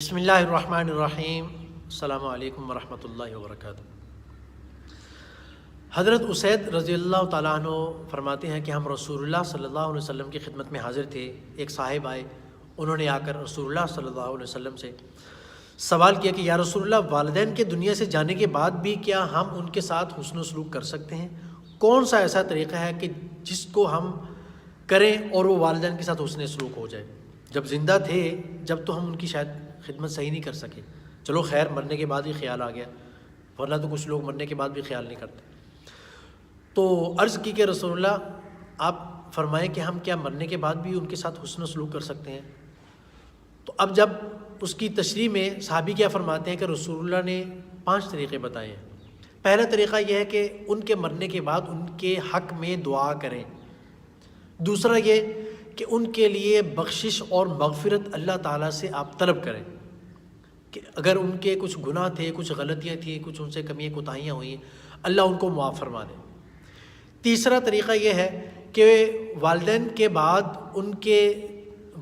بسم اللہ الرحمن الرحیم۔ السلام علیکم ورحمۃ اللہ وبرکاتہ۔ حضرت اسید رضی اللہ تعالیٰ عنہ فرماتے ہیں کہ ہم رسول اللہ صلی اللہ علیہ وسلم کی خدمت میں حاضر تھے۔ ایک صاحب آئے، انہوں نے آ کر رسول اللہ صلی اللہ علیہ وسلم سے سوال کیا کہ یا رسول اللہ، والدین کے دنیا سے جانے کے بعد بھی کیا ہم ان کے ساتھ حسن و سلوک کر سکتے ہیں؟ کون سا ایسا طریقہ ہے کہ جس کو ہم کریں اور وہ والدین کے ساتھ حسن سلوک ہو جائے؟ جب زندہ تھے جب تو ہم ان کی شاید خدمت صحیح نہیں کر سکے، چلو خیر مرنے کے بعد ہی خیال آ گیا، ورنہ تو کچھ لوگ مرنے کے بعد بھی خیال نہیں کرتے۔ تو عرض کی کہ رسول اللہ آپ فرمائیں کہ ہم کیا مرنے کے بعد بھی ان کے ساتھ حسن و سلوک کر سکتے ہیں؟ تو اب جب اس کی تشریح میں صحابی کیا فرماتے ہیں کہ رسول اللہ نے 5 طریقے بتائے ہیں۔ پہلا طریقہ یہ ہے کہ ان کے مرنے کے بعد ان کے حق میں دعا کریں۔ دوسرا یہ کہ ان کے لیے بخشش اور مغفرت اللہ تعالیٰ سے آپ طلب کریں کہ اگر ان کے کچھ گناہ تھے، کچھ غلطیاں تھیں، کچھ ان سے کمیاں کوتاہیاں ہوئیں، اللہ ان کو معاف فرما دے۔ تیسرا طریقہ یہ ہے کہ والدین کے بعد ان کے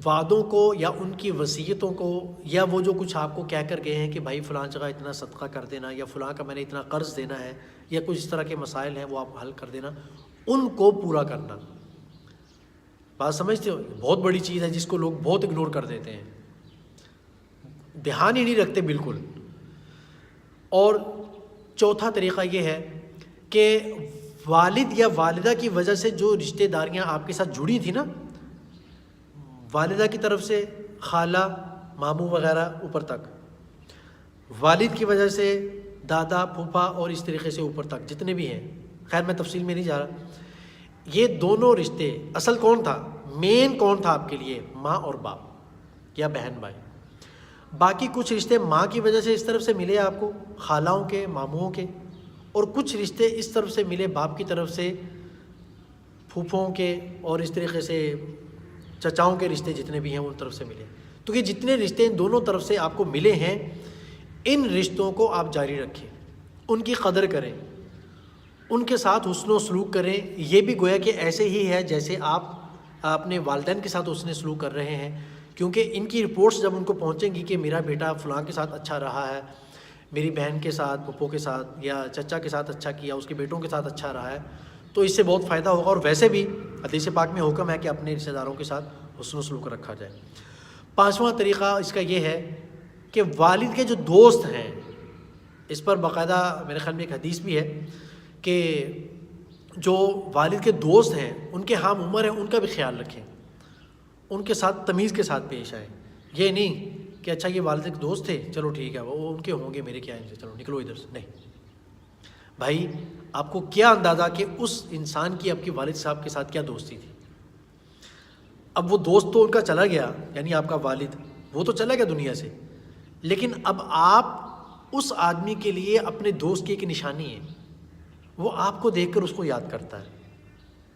وعدوں کو یا ان کی وصیتوں کو یا وہ جو کچھ آپ کو کہہ کر گئے ہیں کہ بھائی فلاں جگہ اتنا صدقہ کر دینا یا فلاں کا میں نے اتنا قرض دینا ہے یا کچھ اس طرح کے مسائل ہیں وہ آپ حل کر دینا، ان کو پورا کرنا۔ بات سمجھتے ہو؟ بہت بڑی چیز ہے جس کو لوگ بہت اگنور کر دیتے ہیں، دھیان ہی نہیں رکھتے بالکل۔ اور چوتھا طریقہ یہ ہے کہ والد یا والدہ کی وجہ سے جو رشتہ داریاں آپ کے ساتھ جڑی تھیں نا، والدہ کی طرف سے خالہ، ماموں وغیرہ اوپر تک، والد کی وجہ سے دادا، پھوپھا اور اس طریقے سے اوپر تک جتنے بھی ہیں، خیر میں تفصیل میں نہیں جا رہا۔ یہ دونوں رشتے اصل کون تھا، مین کون تھا آپ کے لیے؟ ماں اور باپ یا بہن بھائی۔ باقی کچھ رشتے ماں کی وجہ سے اس طرف سے ملے آپ کو، خالوں کے، ماموں کے، اور کچھ رشتے اس طرف سے ملے باپ کی طرف سے، پھوپھوں کے، اور اس طریقے سے چچاؤں کے رشتے جتنے بھی ہیں ان طرف سے ملے۔ تو یہ جتنے رشتے ان دونوں طرف سے آپ کو ملے ہیں، ان رشتوں کو آپ جاری رکھیں، ان کی قدر کریں، ان کے ساتھ حسن و سلوک کریں۔ یہ بھی گویا کہ ایسے ہی ہے جیسے آپ اپنے والدین کے ساتھ حسن سلوک کر رہے ہیں، کیونکہ ان کی رپورٹس جب ان کو پہنچیں گی کہ میرا بیٹا فلاں کے ساتھ اچھا رہا ہے، میری بہن کے ساتھ، پھپھو کے ساتھ یا چچا کے ساتھ اچھا کیا، اس کے بیٹوں کے ساتھ اچھا رہا ہے، تو اس سے بہت فائدہ ہوگا۔ اور ویسے بھی حدیث پاک میں حکم ہے کہ اپنے رشتہ داروں کے ساتھ حسن و سلوک رکھا جائے۔ 5واں طریقہ اس کا یہ ہے کہ والد کے جو دوست ہیں، اس پر باقاعدہ میرے خیال میں ایک حدیث بھی ہے کہ جو والد کے دوست ہیں ان کے ہم عمر ہیں، ان کا بھی خیال رکھیں، ان کے ساتھ تمیز کے ساتھ پیش آئیں۔ یہ نہیں کہ اچھا یہ والد کے دوست تھے، چلو ٹھیک ہے وہ ان کے ہوں گے، میرے کیا ان سے، چلو نکلو ادھر سے۔ نہیں بھائی، آپ کو کیا اندازہ کہ اس انسان کی آپ کے والد صاحب کے ساتھ کیا دوستی تھی؟ اب وہ دوست تو ان کا چلا گیا، یعنی آپ کا والد وہ تو چلا گیا دنیا سے، لیکن اب آپ اس آدمی کے لیے اپنے دوست کی ایک نشانی ہے، وہ آپ کو دیکھ کر اس کو یاد کرتا ہے۔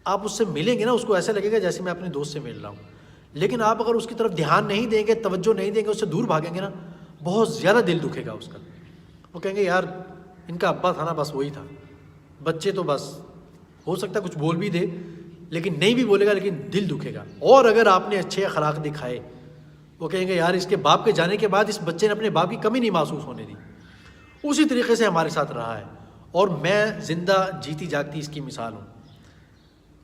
آپ اس سے ملیں گے نا، اس کو ایسا لگے گا جیسے میں اپنے دوست سے مل رہا ہوں، لیکن آپ اگر اس کی طرف دھیان نہیں دیں گے، توجہ نہیں دیں گے، اس سے دور بھاگیں گے نا، بہت زیادہ دل دکھے گا اس کا۔ وہ کہیں گے یار ان کا ابا تھا نا، بس وہی تھا، بچے تو بس ہو سکتا ہے کچھ بول بھی دے لیکن نہیں بھی بولے گا، لیکن دل دکھے گا۔ اور اگر آپ نے اچھے اخلاق دکھائے، وہ کہیں گے یار اس کے باپ کے جانے کے بعد اس بچے نے اپنے باپ کی کمی نہیں محسوس ہونے دی۔ اسی طریقے سے ہمارے ساتھ رہا ہے، اور میں زندہ جیتی جاگتی اس کی مثال ہوں۔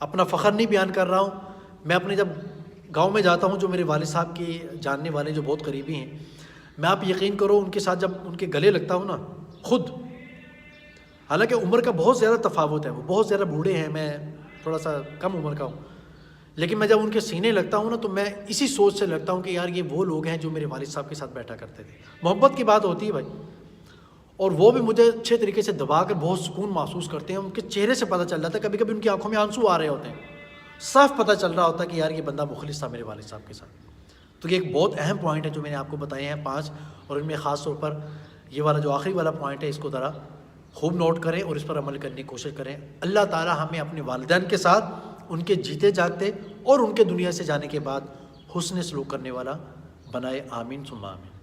اپنا فخر نہیں بیان کر رہا ہوں، میں اپنے جب گاؤں میں جاتا ہوں، جو میرے والد صاحب کے جاننے والے جو بہت قریبی ہیں، میں آپ یقین کرو ان کے ساتھ جب ان کے گلے لگتا ہوں نا، خود حالانکہ عمر کا بہت زیادہ تفاوت ہے، وہ بہت زیادہ بوڑھے ہیں، میں تھوڑا سا کم عمر کا ہوں، لیکن میں جب ان کے سینے لگتا ہوں نا تو میں اسی سوچ سے لگتا ہوں کہ یار یہ وہ لوگ ہیں جو میرے والد صاحب کے ساتھ بیٹھا کرتے تھے۔ محبت کی بات ہوتی ہے بھائی، اور وہ بھی مجھے اچھے طریقے سے دبا کر بہت سکون محسوس کرتے ہیں۔ ان کے چہرے سے پتہ چل جاتا ہے، کبھی کبھی ان کی آنکھوں میں آنسو آ رہے ہوتے ہیں، صاف پتہ چل رہا ہوتا ہے کہ یار یہ بندہ مخلص تھا میرے والد صاحب کے ساتھ۔ تو یہ ایک بہت اہم پوائنٹ ہے جو میں نے آپ کو بتائے ہیں 5، اور ان میں خاص طور پر یہ والا جو آخری والا پوائنٹ ہے اس کو ذرا خوب نوٹ کریں اور اس پر عمل کرنے کی کوشش کریں۔ اللہ تعالی ہمیں اپنے والدین کے ساتھ ان کے جیتے جاگتے اور ان کے دنیا سے جانے کے بعد حسن سلوک کرنے والا بنائے، آمین ثم آمین۔